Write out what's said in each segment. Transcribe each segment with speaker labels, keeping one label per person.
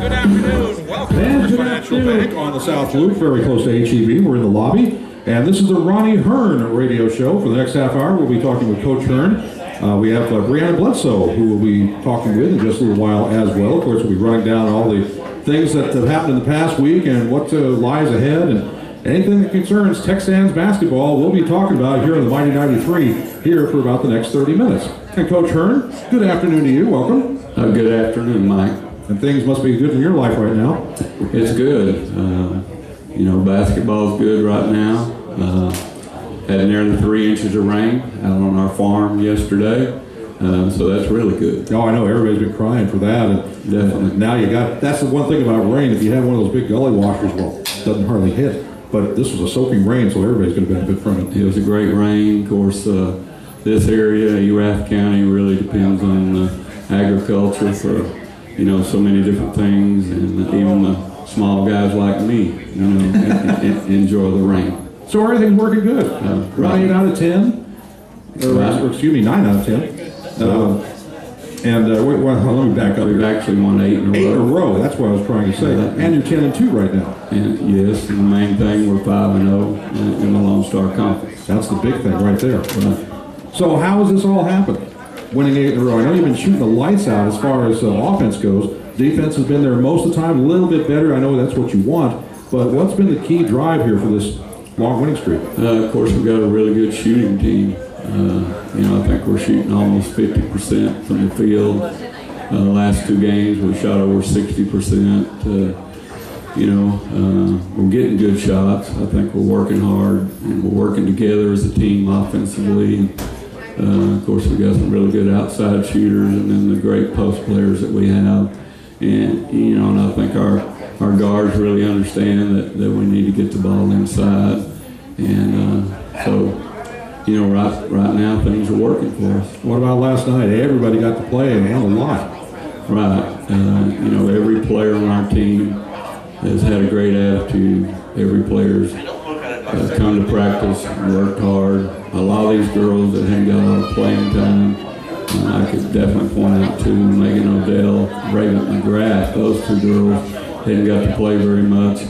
Speaker 1: Good afternoon. Welcome to the Financial Bank on the South Loop, very close to HEB. We're in the lobby, and this is the Ronnie Hearne Radio Show. For the next half hour, we'll be talking with Coach Hearne. We have Brianna Bledsoe, who we'll be talking with in just a little while as well. Of course, we'll be running down all the things that have happened in the past week and what lies ahead, and anything that concerns TexAnns basketball, we'll be talking about here on the Mighty 93 here for about the next 30 minutes. And Coach Hearne, good afternoon to you. Welcome.
Speaker 2: Good afternoon, Mike.
Speaker 1: And things must be good in your life right now.
Speaker 2: It's good. You know, basketball's good right now. Had nearly 3 inches of rain out on our farm yesterday, so that's really good.
Speaker 1: Oh, I know, everybody's been crying for that. And
Speaker 2: definitely.
Speaker 1: Now you got, that's the one thing about rain, if you have one of those big gully washers, well, it doesn't hardly hit. But this was a soaking rain, so everybody's going to benefit from it.
Speaker 2: It was a great rain. Of course, this area, Erath County, really depends on agriculture for, you know, so many different things, and even the small guys like me, you know, enjoy the rain.
Speaker 1: So everything's working good.
Speaker 2: Right.
Speaker 1: 8 out of 10, or excuse me, 9 out of 10. Let me back up.
Speaker 2: We've actually won 8 in a row.
Speaker 1: 8 in a row. That's what I was trying to say. And you're 10-2 right now.
Speaker 2: And yes, and the main thing, we're 5-0 in the Lone Star Conference.
Speaker 1: That's the big thing right there. Right. So how has this all happened? Winning 8 in a row. I know you've been shooting the lights out as far as offense goes. Defense has been there most of the time, a little bit better. I know that's what you want. But what's been the key drive here for this long winning streak?
Speaker 2: Of course, we've got a really good shooting team. You know, I think we're shooting almost 50% from the field. Last 2 games, we shot over 60%. You know, we're getting good shots. I think we're working hard, and we're working together as a team offensively. Of course, we've got some really good outside shooters, and then the great post players that we have. And, you know, and I think our guards really understand that we need to get the ball inside. And so, you know, right now things are working for us.
Speaker 1: What about last night? Everybody got to play and a lot.
Speaker 2: Right. You know, every player on our team has had a great attitude. Every player's come to practice, worked hard. A lot of these girls that haven't got a lot of playing time, I could definitely point out to Megan Odell, Raven McGrath. Those 2 girls hadn't got to play very much,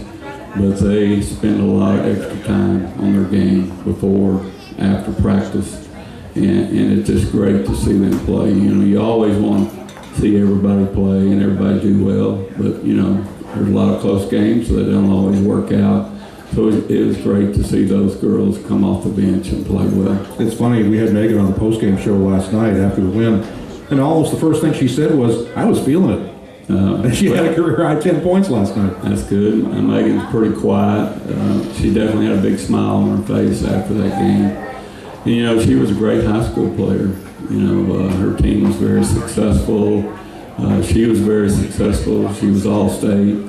Speaker 2: but they spend a lot of extra time on their game before, after practice, and it's just great to see them play. You know, you always want to see everybody play and everybody do well, but you know, there's a lot of close games, so they don't always work out. So it was great to see those girls come off the bench and play well.
Speaker 1: It's funny, we had Megan on the post-game show last night after the win, and almost the first thing she said was, I was feeling it. And she had a career-high 10 points last night.
Speaker 2: That's good. And Megan's pretty quiet. She definitely had a big smile on her face after that game. And, you know, she was a great high school player. You know, her team was very successful. She was very successful. She was all-state.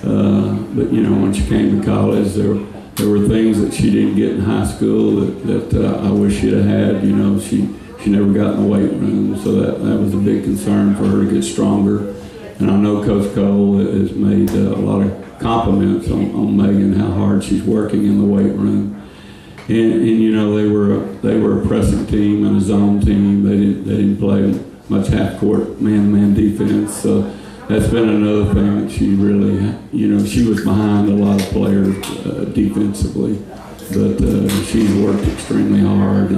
Speaker 2: But, you know, when she came to college, there were things that she didn't get in high school that I wish she'd have had. You know, she never got in the weight room, so that was a big concern for her to get stronger. And I know Coach Cole has made a lot of compliments on Megan, how hard she's working in the weight room. And you know, they were a pressing team and a zone team. They didn't play much half-court man-to-man defense. So that's been another thing that she really, you know, she was behind a lot of players defensively, but she's worked extremely hard,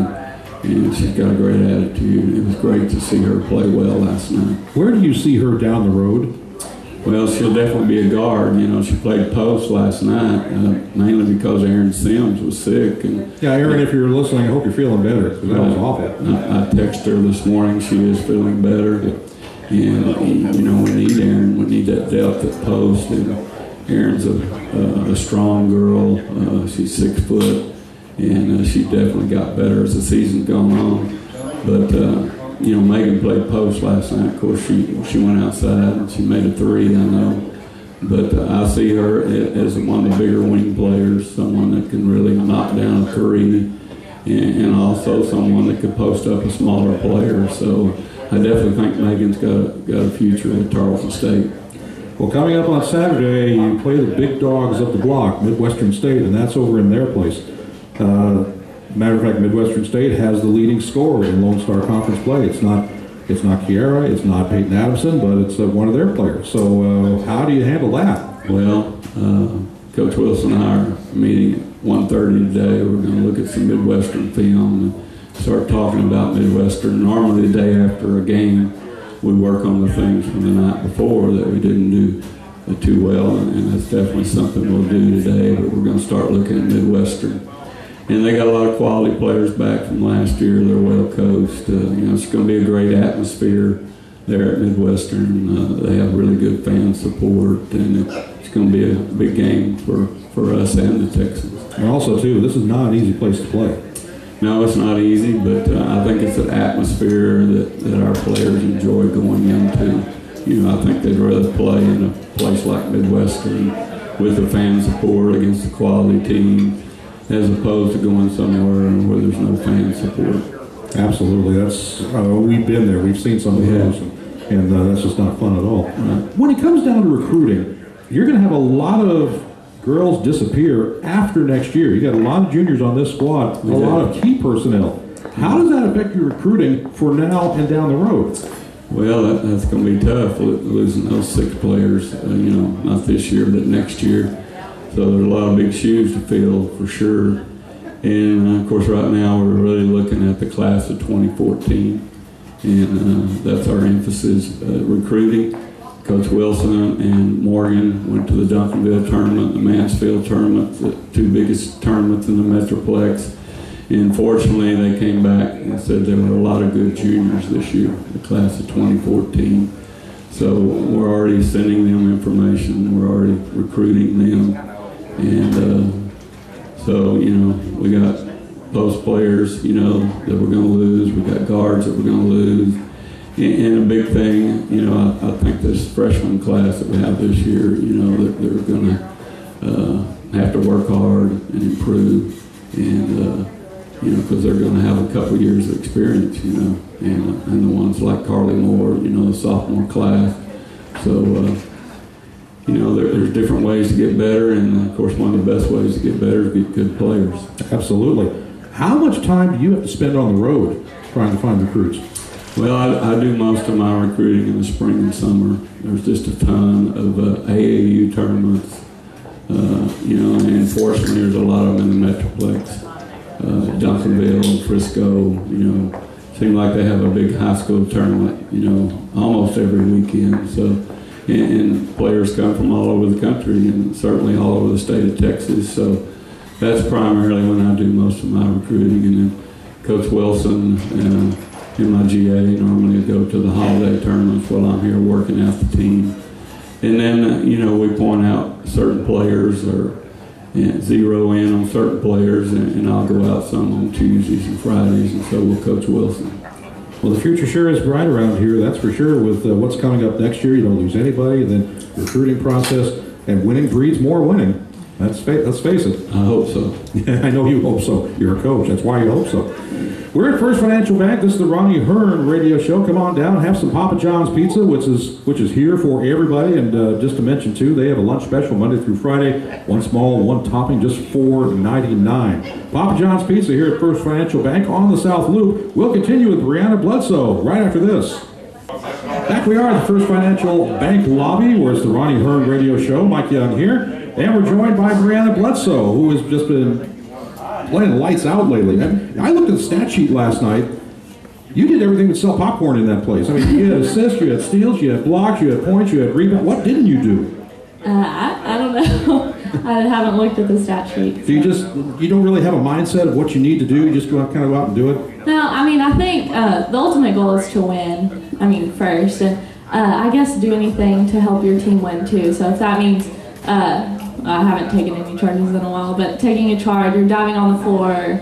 Speaker 2: and she's got a great attitude. It was great to see her play well last night.
Speaker 1: Where do you see her down the road?
Speaker 2: Well, she'll definitely be a guard. You know, she played post last night, mainly because Aaron Sims was sick. And
Speaker 1: yeah, Aaron, if you're listening, I hope you're feeling better, because that was awful.
Speaker 2: I texted her this morning. She is feeling better. And, you know, we need Aaron. We need that depth at post. And Aaron's a strong girl. She's 6 foot. And she definitely got better as the season's gone on. But, you know, Megan played post last night. Of course, she went outside and she made a 3, I know. But I see her as one of the bigger wing players, someone that can really knock down a 3, and also someone that could post up a smaller player. So I definitely think Megan's got a future at Tarleton State.
Speaker 1: Well, coming up on Saturday, you play the big dogs of the block, Midwestern State, and that's over in their place. Matter of fact, Midwestern State has the leading scorer in Lone Star Conference play. It's not It's not Kiara, it's not Peyton Adamson, but it's one of their players. So how do you handle that?
Speaker 2: Well, Coach Wilson and I are meeting at 1:30 today. We're going to look at some Midwestern film and start talking about Midwestern. Normally the day after a game, we work on the things from the night before that we didn't do too well, and that's definitely something we'll do today, but we're going to start looking at Midwestern. And they got a lot of quality players back from last year. They're well coached. It's going to be a great atmosphere there at Midwestern. They have really good fan support, and it's going to be a big game for us and the Texans.
Speaker 1: And also, too, this is not an easy place to play.
Speaker 2: No, it's not easy, but I think it's an atmosphere that our players enjoy going into. I think they'd rather play in a place like Midwestern with the fan support against a quality team, as opposed to going somewhere where there's no fan support.
Speaker 1: Absolutely. That's we've been there. We've seen some of those, and that's just not fun at all.
Speaker 2: Right.
Speaker 1: When it comes down to recruiting, you're going to have a lot of girls disappear after next year. You got a lot of juniors on this squad, a lot of key personnel. How does that affect your recruiting for now and down the road?
Speaker 2: Well, that's going to be tough, losing those 6 players, not this year, but next year. So there's a lot of big shoes to fill for sure. And of course, right now we're really looking at the class of 2014, and that's our emphasis, recruiting. Coach Wilson and Morgan went to the Duncanville tournament, the Mansfield tournament, the 2 biggest tournaments in the Metroplex. And fortunately, they came back and said there were a lot of good juniors this year, the class of 2014. So we're already sending them information. We're already recruiting them. And so, we got those players, that we're going to lose. We got guards that we're going to lose. And a big thing, I think this freshman class that we have this year, they're going to have to work hard and improve. And because they're going to have a couple years of experience, and the ones like Carly Moore, the sophomore class. So, there's different ways to get better, and of course, one of the best ways to get better is to get good players.
Speaker 1: Absolutely. How much time do you have to spend on the road trying to find recruits?
Speaker 2: Well, I do most of my recruiting in the spring and summer. There's just a ton of AAU tournaments, and fortunately, there's a lot of them in the Metroplex. Duncanville, Frisco, seem like they have a big high school tournament, almost every weekend. So, and players come from all over the country and certainly all over the state of Texas. So that's primarily when I do most of my recruiting. And then Coach Wilson and my GA normally go to the holiday tournaments while I'm here working out the team. And then, we point out certain players or zero in on certain players, and I'll go out some on Tuesdays and Fridays, and so will Coach Wilson.
Speaker 1: Well, the future sure is bright around here, that's for sure, with what's coming up next year. You don't lose anybody, and then recruiting process, and winning breeds more winning. Let's face it.
Speaker 2: I hope so.
Speaker 1: Yeah, I know you hope so. You're a coach. That's why you hope so. We're at First Financial Bank. This is the Ronnie Hearne Radio Show. Come on down, have some Papa John's Pizza, which is here for everybody. And just to mention, too, they have a lunch special Monday through Friday. One small, one topping, just $4.99. Papa John's Pizza here at First Financial Bank on the South Loop. We'll continue with Brianna Bledsoe right after this. Back we are at the First Financial Bank lobby, where it's the Ronnie Hearne Radio Show. Mike Young here. And we're joined by Brianna Bledsoe, who has just been playing lights out lately. I looked at the stat sheet last night. You did everything but sell popcorn in that place. I mean, you had assists, you had steals, you had blocks, you had points, you had rebounds. What didn't you do?
Speaker 3: I don't know. I haven't looked at the stat sheet.
Speaker 1: So you don't really have a mindset of what you need to do? You just kind of go out and do it?
Speaker 3: No, I mean, I think the ultimate goal is to win, first. And I guess do anything to help your team win, too. So if that means... I haven't taken any charges in a while, but taking a charge or diving on the floor,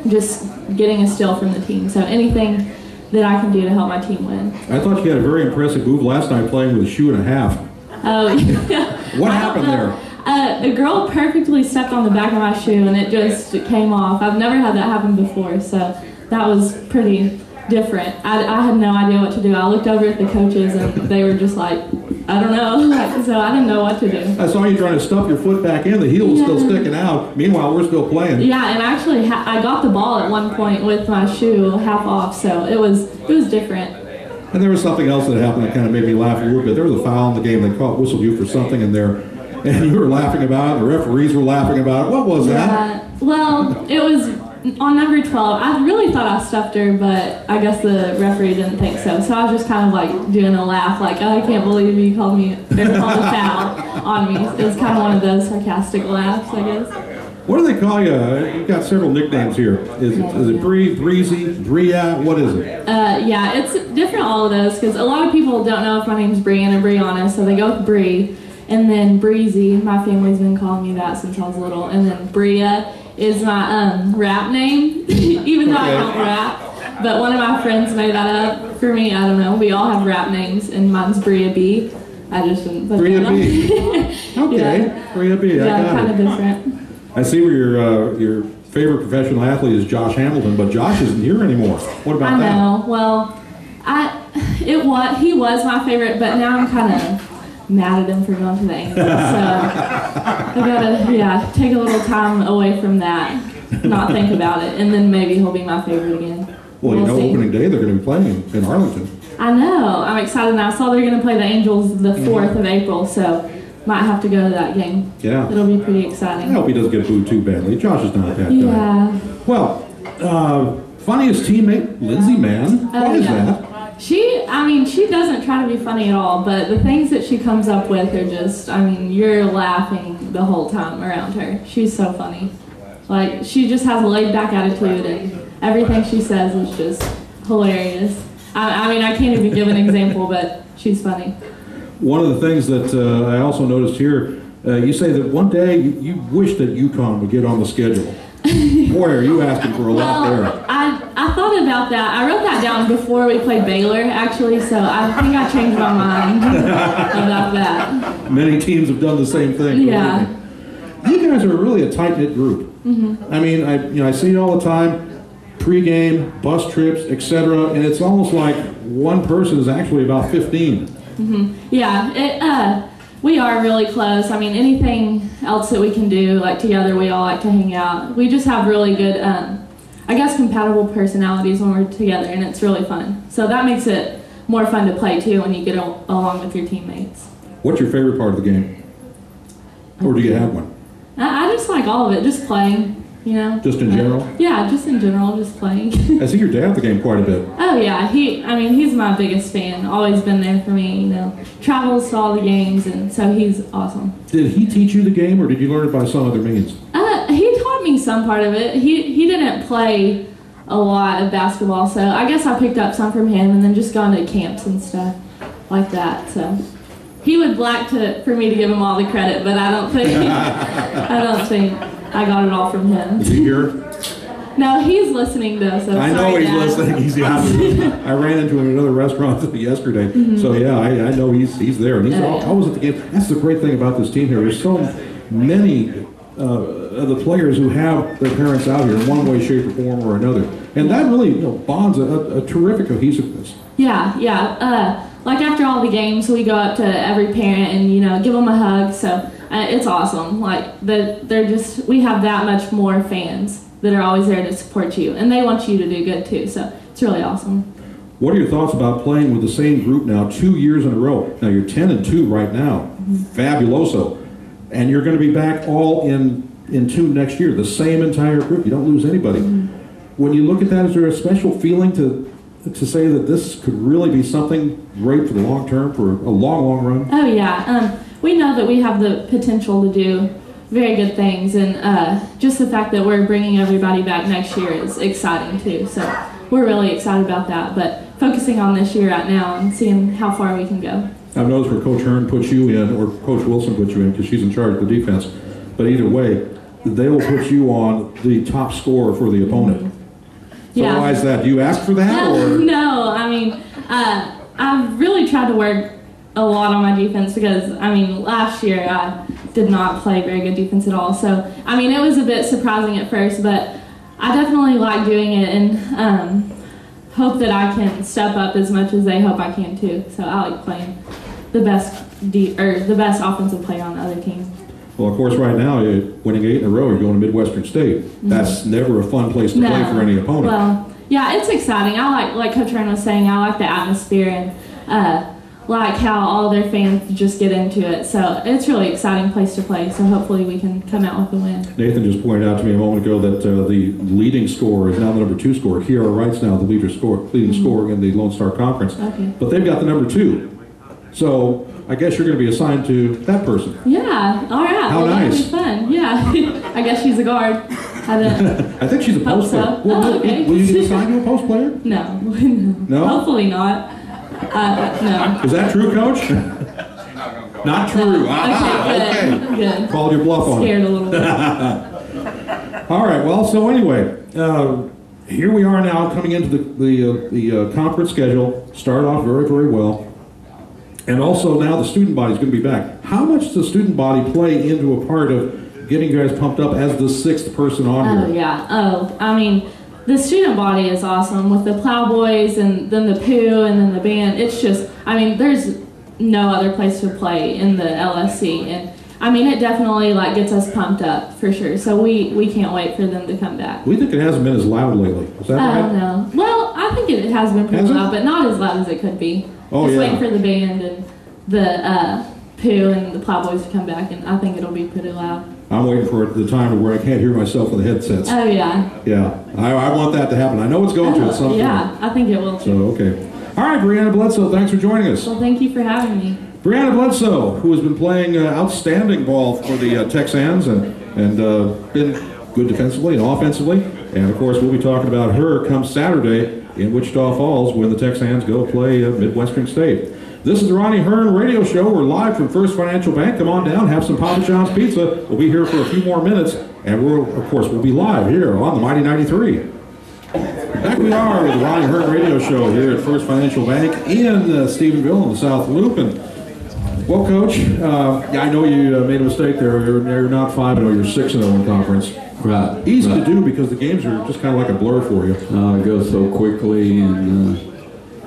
Speaker 3: just getting a steal from the team. So anything that I can do to help my team win.
Speaker 1: I thought you had a very impressive move last night playing with a shoe and a half.
Speaker 3: Oh, yeah.
Speaker 1: What happened there?
Speaker 3: A girl perfectly stepped on the back of my shoe and it just came off. I've never had that happen before, so that was pretty different. I had no idea what to do. I looked over at the coaches and they were just like, I don't know, so I didn't know what to do.
Speaker 1: I saw you trying to stuff your foot back in. The heel was still sticking out. Meanwhile, we're still playing.
Speaker 3: Yeah, and actually, I got the ball at one point with my shoe half off, so it was different.
Speaker 1: And there was something else that happened that kind of made me laugh a little bit. There was a foul in the game. They whistled you for something in there, and you were laughing about it. The referees were laughing about it. What was that?
Speaker 3: Well, it was on number 12. I really thought I stuffed her, but I guess the referee didn't think so. So I was just kind of like doing a laugh, like, oh, I can't believe you called a foul on me. It was kind of one of those sarcastic laughs, I guess.
Speaker 1: What do they call you? You've got several nicknames here. Is it Bree, Breezy, Bria? What is it?
Speaker 3: Yeah, it's different, all of those, because a lot of people don't know if my name's Brianna or Brianna, so they go with Bree. And then Breezy, my family's been calling me that since I was little. And then Bria is my rap name, even though I don't rap. But one of my friends made that up for me. I don't know. We all have rap names, and mine's Bria B. I just didn't put
Speaker 1: Bria
Speaker 3: that on.
Speaker 1: B. Okay,
Speaker 3: Yeah.
Speaker 1: Bria B. I got
Speaker 3: kind
Speaker 1: it.
Speaker 3: of different.
Speaker 1: I see where your favorite professional athlete is Josh Hamilton, but Josh isn't here anymore. What about that?
Speaker 3: I know. Well, he was my favorite, but now I'm kind of mad at him for going to the Angels. So I gotta take a little time away from that, not think about it, and then maybe he'll be my favorite again.
Speaker 1: Well,
Speaker 3: we'll see.
Speaker 1: opening day they're going to be playing in Arlington.
Speaker 3: I know. I'm excited now. I saw they're going to play the Angels the 4th of April, so might have to go to that game.
Speaker 1: Yeah.
Speaker 3: It'll be pretty exciting.
Speaker 1: I hope he doesn't get booed too badly. Josh is not that guy.
Speaker 3: Yeah.
Speaker 1: Well, funniest teammate, Lindsay Mann. What is that?
Speaker 3: She doesn't try to be funny at all, but the things that she comes up with are just, you're laughing the whole time around her. She's so funny. Like, she just has a laid-back attitude, and everything she says is just hilarious. I can't even give an example, but she's funny.
Speaker 1: One of the things that I also noticed here, you say that one day you wish that UConn would get on the schedule. Boy, are you asking for a lot there.
Speaker 3: I thought about that. I wrote that down before we played Baylor, actually, so I think I changed my mind about that.
Speaker 1: Many teams have done the same thing.
Speaker 3: Yeah.
Speaker 1: You guys are really a tight-knit group.
Speaker 3: Mm-hmm.
Speaker 1: I see it all the time, pre-game, bus trips, etc., and it's almost like one person is actually about 15.
Speaker 3: Mm-hmm. Yeah, we are really close. Anything else that we can do, like together, we all like to hang out. We just have really good, compatible personalities when we're together, and it's really fun. So that makes it more fun to play, too, when you get along with your teammates.
Speaker 1: What's your favorite part of the game? Or do you have one?
Speaker 3: I just like all of it, just playing.
Speaker 1: Just in general?
Speaker 3: Yeah, just in general, just playing.
Speaker 1: I see your dad at the game quite a bit.
Speaker 3: Oh yeah, he's my biggest fan. Always been there for me. Travels to all the games, and so he's awesome.
Speaker 1: Did he teach you the game, or did you learn it by some other means?
Speaker 3: He taught me some part of it. He didn't play a lot of basketball, so I guess I picked up some from him, and then just gone to camps and stuff like that. So he would like for me to give him all the credit, but I don't think I got it all from him.
Speaker 1: Is he here?
Speaker 3: No, he's listening though. So
Speaker 1: I know
Speaker 3: sorry,
Speaker 1: he's
Speaker 3: Dad.
Speaker 1: listening. He's I ran into him at another restaurant yesterday.
Speaker 3: Mm-hmm.
Speaker 1: So yeah, I know he's there, and he's always at the game. That's the great thing about this team here. There's so many of the players who have their parents out here in one way, shape, or form or another, and that really bonds a terrific cohesiveness.
Speaker 3: Yeah. Like after all the games, we go up to every parent and give them a hug. So it's awesome. Like we have that much more fans that are always there to support you, and they want you to do good too. So it's really awesome. What
Speaker 1: are your thoughts about playing with the same group now 2 years in a row? Now you're 10-2 right now, fabuloso, and you're going to be back all in tune next year. The same entire group. You don't lose anybody. When you look at that, is there a special feeling to say that this could really be something great for the long term, for a long, long run?
Speaker 3: Oh yeah, we know that we have the potential to do very good things, and just the fact that we're bringing everybody back next year is exciting too. So we're really excited about that, but focusing on this year right now and seeing how far we can go.
Speaker 1: I've noticed where Coach Hearne puts you in, or Coach Wilson puts you in, because she's in charge of the defense, but either way, they will put you on the top scorer for the opponent. So why is that? Do you ask for that? Or?
Speaker 3: No, I've really tried to work a lot on my defense because, last year I did not play very good defense at all. So, it was a bit surprising at first, but I definitely like doing it and hope that I can step up as much as they hope I can too. So I like playing the best offensive player on the other team.
Speaker 1: Well, of course, right now, you're winning 8 in a row. You're going to Midwestern State. That's never a fun place to play for any opponent.
Speaker 3: Well, Yeah, it's exciting. I like Coach Hearne was saying, I like the atmosphere and like how all their fans just get into it. So it's really exciting place to play. So hopefully we can come out with a win.
Speaker 1: Nathan just pointed out to me a moment ago that the leading scorer is now the number 2 scorer. Kiara Wright's now the leading scorer in the Lone Star Conference.
Speaker 3: Okay.
Speaker 1: But they've got the number 2. So I guess you're going to be assigned to that person.
Speaker 3: Yeah. All right.
Speaker 1: How nice.
Speaker 3: That'll be fun. Yeah. I guess she's a guard.
Speaker 1: I think she's a post player.
Speaker 3: So.
Speaker 1: Well,
Speaker 3: okay.
Speaker 1: Will you be assigned to a post player?
Speaker 3: No.
Speaker 1: No?
Speaker 3: Hopefully not. No.
Speaker 1: Is that true, Coach? Not true.
Speaker 3: Okay. Good.
Speaker 1: Called your bluff on it.
Speaker 3: Scared a little bit.
Speaker 1: All right. Well, so anyway, here we are now coming into the conference schedule. Started off very, very well. And also now the student body is going to be back. How much does the student body play into a part of getting you guys pumped up as the 6th person on here?
Speaker 3: Oh, yeah. Oh, I mean, the student body is awesome with the Plowboys and then the Pooh and then the band. It's just, I mean, there's no other place to play in the LSC. And, I mean, it definitely, like, gets us pumped up for sure. So we can't wait for them to come back.
Speaker 1: We think it hasn't been as loud lately. Is that right?
Speaker 3: I don't know. Well, I think it has been pretty loud, but not as loud as it could be.
Speaker 1: Oh,
Speaker 3: just
Speaker 1: yeah.
Speaker 3: waiting for the band and the Pooh and the Plowboys to come back, and I think it'll be pretty loud.
Speaker 1: I'm waiting for the time where I can't hear myself with the headsets.
Speaker 3: Oh, yeah.
Speaker 1: Yeah, I want that to happen. I know it's going to at some point.
Speaker 3: Yeah, I think it will too.
Speaker 1: So, okay. All right, Brianna Bledsoe, thanks for joining us.
Speaker 3: Well, thank you for having me.
Speaker 1: Brianna Bledsoe, who has been playing outstanding ball for the TexAnns and been good defensively and offensively. And, of course, we'll be talking about her come Saturday in Wichita Falls when the TexAnns go play Midwestern State. This is the Ronnie Hearne Radio Show. We're live from First Financial Bank. Come on down, have some Papa John's Pizza. We'll be here for a few more minutes, and we'll be live here on the Mighty 93. Back we are with the Ronnie Hearne Radio Show here at First Financial Bank in Stephenville in the South Loop. And well, Coach, I know you made a mistake there. You're not 5-0. You're 6-0 in conference.
Speaker 2: Right.
Speaker 1: Easy to do because the games are just kind of like a blur for you.
Speaker 2: It goes so quickly, and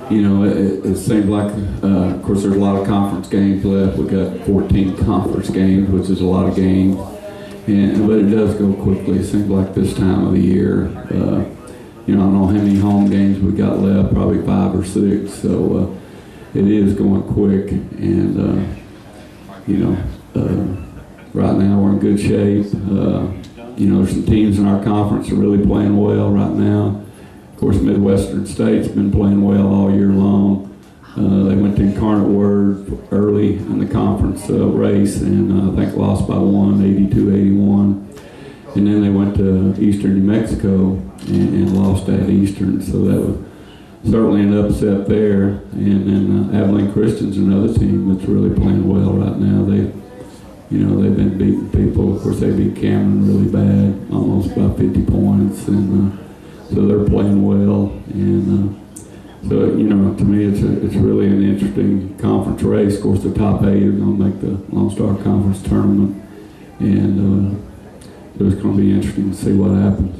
Speaker 2: it seems like, of course, there's a lot of conference games left. We've got 14 conference games, which is a lot of games, but it does go quickly. It seems like this time of the year. I don't know how many home games we got left, probably 5 or 6. So it is going quick, and right now we're in good shape. There's some teams in our conference that are really playing well right now. Of course, Midwestern State's been playing well all year long. They went to Incarnate Word early in the conference race, and I think lost by 1, 82-81. And then they went to Eastern New Mexico and lost at Eastern, so that was certainly an upset there. And then Abilene Christian's another team that's really playing well right now. They've been beating people. Of course, they beat Cameron really bad, almost by 50 points, and so they're playing well. And so, to me, it's really an interesting conference race. Of course, the top 8 are going to make the Lone Star Conference tournament, and so it's going to be interesting to see what happens.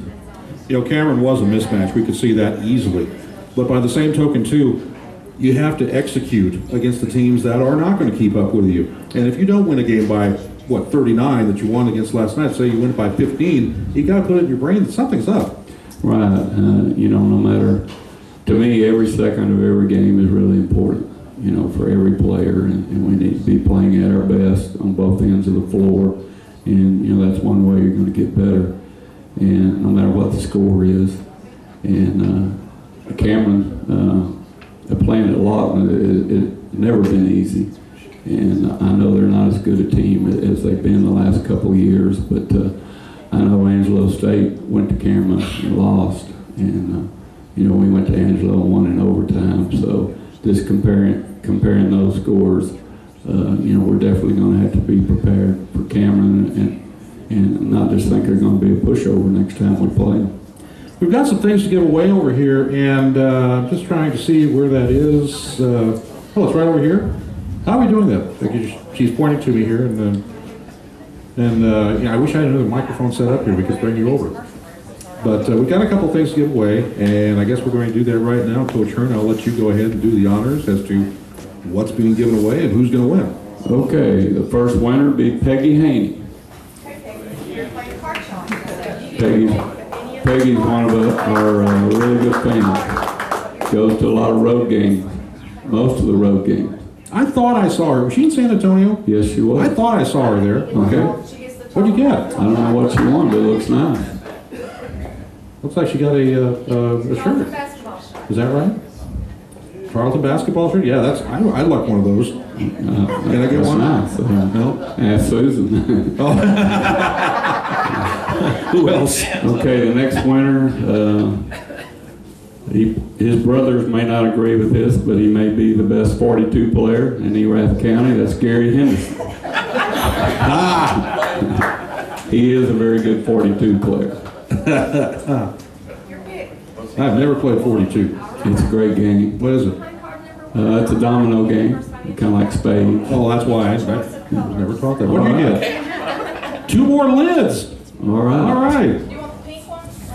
Speaker 1: Cameron was a mismatch. We could see that easily. But by the same token, too, you have to execute against the teams that are not going to keep up with you. And if you don't win a game by, 39 that you won against last night, say you win it by 15, you got to put it in your brain that something's up.
Speaker 2: Right. No matter, to me, every second of every game is really important, for every player. And we need to be playing at our best on both ends of the floor. And, that's one way you're going to get better. And no matter what the score is. And Cameron, playing at Lawton, it's never been easy. And I know they're not as good a team as they've been the last couple of years, but I know Angelo State went to Cameron and lost. And, we went to Angelo and won in overtime. So just comparing those scores, we're definitely going to have to be prepared for Cameron and not just think they're going to be a pushover next time we play them.
Speaker 1: We've got some things to give away over here, and I'm just trying to see where that is. It's right over here. How are we doing that? She's pointing to me here, and I wish I had another microphone set up here. We could bring you over. But we've got a couple things to give away, and I guess we're going to do that right now. Coach Hearne, I'll let you go ahead and do the honors as to what's being given away and who's going to win.
Speaker 2: Okay, the first winner would be Peggy Haney. Peggy. Peggy's one of our really good fans. Goes to a lot of road games, most of the road games.
Speaker 1: I thought I saw her. Was she in San Antonio?
Speaker 2: Yes, she was.
Speaker 1: I thought I saw her there. Okay. What'd you get?
Speaker 2: I don't know what she won, but it looks nice.
Speaker 1: Looks like she got a shirt. Is that right? Tarleton basketball shirt? Yeah, that's. I'd like one of those. Can I get one?
Speaker 2: Nice.
Speaker 1: No.
Speaker 2: Ask Susan.
Speaker 1: Oh. Who else?
Speaker 2: Okay, the next winner. His brothers may not agree with this, but he may be the best 42 player in Erath County. That's Gary Henderson. He is a very good 42 player.
Speaker 1: I've never played 42.
Speaker 2: It's a great game.
Speaker 1: What is it?
Speaker 2: It's a domino game, kind of like spades.
Speaker 1: Oh, that's why I never thought that. What did you get? 2 more lids.
Speaker 2: All right.
Speaker 1: All right.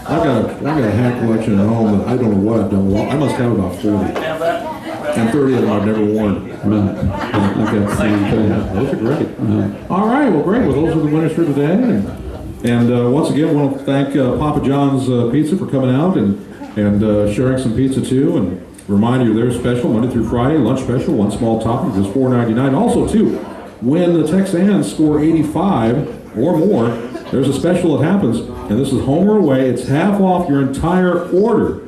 Speaker 1: I've got a hat collection at home that I don't know what I've done with. I must have about 40. And 30 of them I've never worn.
Speaker 2: Right. I've got the same thing.
Speaker 1: Those are great. All right, well, great. Well, those are the winners for today. And once again, I want to thank Papa John's Pizza for coming out and sharing some pizza too. And remind you, they're special Monday through Friday, lunch special, one small topping, just $4.99. Also, too, when the TexAnns score 85 or more, there's a special that happens, and this is home or away. It's half off your entire order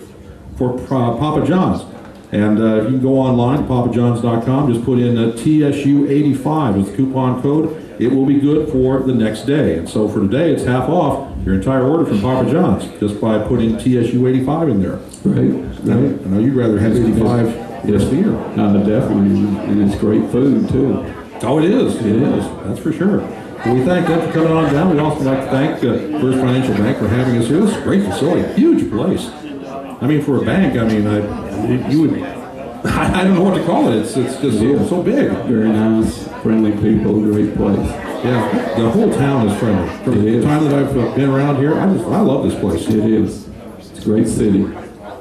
Speaker 1: for Papa John's. And you can go online to papajohns.com, just put in TSU85 with the coupon code. It will be good for the next day. And so for today, it's half off your entire order from Papa John's just by putting TSU85 in there.
Speaker 2: Right.
Speaker 1: I know you'd rather have 85 this year.
Speaker 2: Definitely, and it's great food too.
Speaker 1: Oh, it is. It is. That's for sure. Well, we thank them for coming on down. We'd also like to thank First Financial Bank for having us here. This is a great facility, huge place. I mean, for a bank, I mean, you would, I don't know what to call it. It's just so big.
Speaker 2: Very nice, friendly people, great place.
Speaker 1: Yeah, the whole town is friendly. From the time that I've been around here, I love this place.
Speaker 2: It is. It's a great city.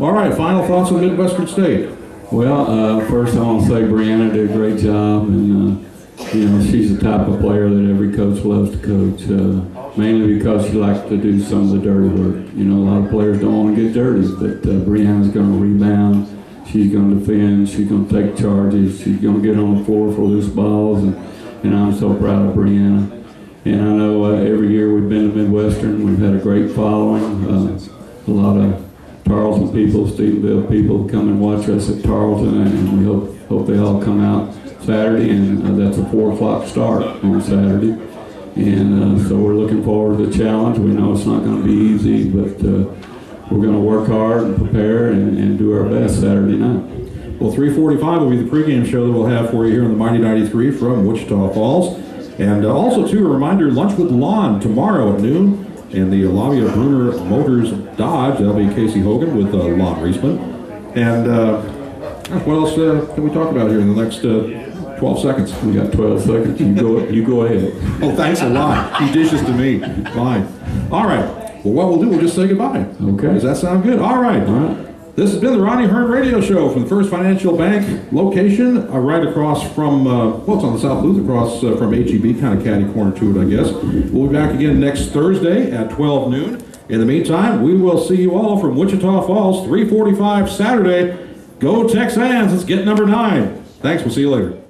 Speaker 1: All right, final thoughts on Midwestern State.
Speaker 2: Well, first I want to say Brianna did a great job, and you know, she's the type of player that every coach loves to coach, mainly because she likes to do some of the dirty work. You know, a lot of players don't want to get dirty, but Brianna's going to rebound, she's going to defend, she's going to take charges, she's going to get on the floor for loose balls, and I'm so proud of Brianna. And I know every year we've been to Midwestern, we've had a great following, a lot of Tarleton people, Stephenville people come and watch us at Tarleton, and we hope they all come out Saturday, and that's a 4 o'clock start on Saturday. And so we're looking forward to the challenge. We know it's not going to be easy, but we're going to work hard and prepare and do our best Saturday night.
Speaker 1: Well, 3:45 will be the pregame show that we'll have for you here on the Mighty 93 from Wichita Falls. And also, too, a reminder, Lunch with Lon tomorrow at noon in the lobby of Bruner Motors Dodge. That'll be Casey Hogan with Lon Reisman. And what else can we talk about here in the next 12 seconds?
Speaker 2: We got 12 seconds. You go ahead.
Speaker 1: Oh, thanks a lot. He dishes to me. Fine. All right. Well, what we'll do, we'll just say goodbye.
Speaker 2: Okay.
Speaker 1: Does that sound good? All right.
Speaker 2: All right.
Speaker 1: This has been the Ronnie Hearne Radio Show from the First Financial Bank location, right across from, well, it's on the South Loop, across from HEB, kind of catty corner to it, I guess. We'll be back again next Thursday at 12 noon. In the meantime, we will see you all from Wichita Falls, 3:45 Saturday. Go TexAnns. Let's get number 9. Thanks. We'll see you later.